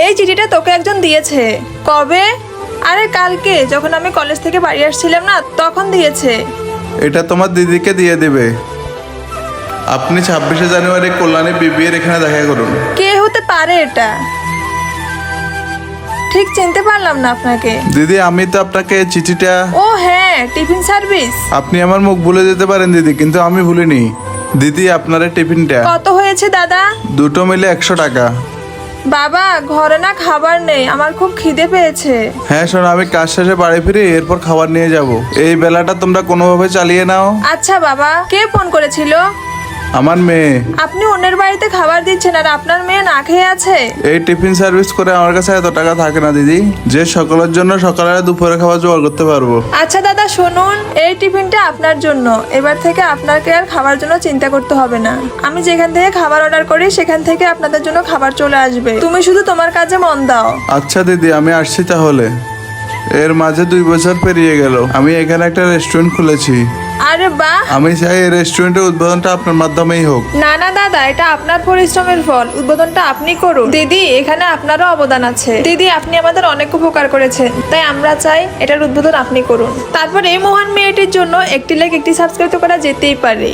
এই চিঠিটা তোকে একজন দিয়েছে। কবে? আরে কালকে, যখন আমি কলেজ থেকে বাড়ি আসছিলাম না, তখন দিয়েছে। এটা তোমার দিদিকে দিয়ে দেবে। আপনি 26শে জানুয়ারি কল্যাণী বিবিএর এখানে দেখা করুন। কে হতে পারে এটা? ঠিক চিনতে পারলাম না আপনাকে। দিদি, আমি তো আপনাকে চিঠিটা। ও হ্যাঁ, টিফিন সার্ভিস। আপনি আমার মুখ ভুলে যেতে পারেন দিদি, কিন্তু আমি ভুলিনি। দিদি, আপনার এই টিফিনটা। কত হয়েছে দাদা? দুটো মিলে 100 টাকা। বাবা, ঘরে না খাবার নেই, আমার খুব খিদে পেয়েছে। হ্যাঁ শোনো, আমি কাজ শেষে বাড়ি ফিরে এরপর খাবার নিয়ে যাব। এই বেলাটা তোমরা কোনোভাবে চালিয়ে নাও। আচ্ছা বাবা। কে ফোন করেছিল? আমার মেয়ে। আপনি অন্যের বাড়িতে খাবার দিচ্ছেন আর আপনার মেয়ে না খেয়ে আছে? এই টিফিন সার্ভিস করে আমার কাছে এত টাকা থাকে না দিদি, যে সকলের জন্য সকালে আর দুপুরে খাবার জোগাড় করতে পারবো। আচ্ছা দাদা শুনুন, এই টিফিনটা আপনার জন্য। এবার থেকে আপনাকে আর খাবার জন্য চিন্তা করতে হবে না। আমি যেখান থেকে খাবার অর্ডার করি সেখান থেকে আপনাদের জন্য খাবার চলে আসবে। তুমি শুধু তোমার কাজে মন দাও। আচ্ছা দিদি, আমি আসছি তাহলে। এর মাঝে 2 বছর পেরিয়ে গেল, আমি এখানে একটা রেস্টুরেন্ট খুলেছি। আরে বাহ। আমি চাই এই রেস্টুরেন্টের উদ্বোধনটা আপনার মাধ্যমেই হোক। না না দাদা, এটা আপনার পরিশ্রমের ফল। উদ্বোধনটা আপনি করুন। দিদি, এখানে আপনারও অবদান আছে। দিদি, আপনি আমাদের অনেক উপকার করেছেন, তাই আমরা চাই এটার উদ্বোধন আপনি করুন। তারপর এই মহান মেয়েটির জন্য একটি লাইক, একটি সাবস্ক্রাইব করা যেতেই পারে।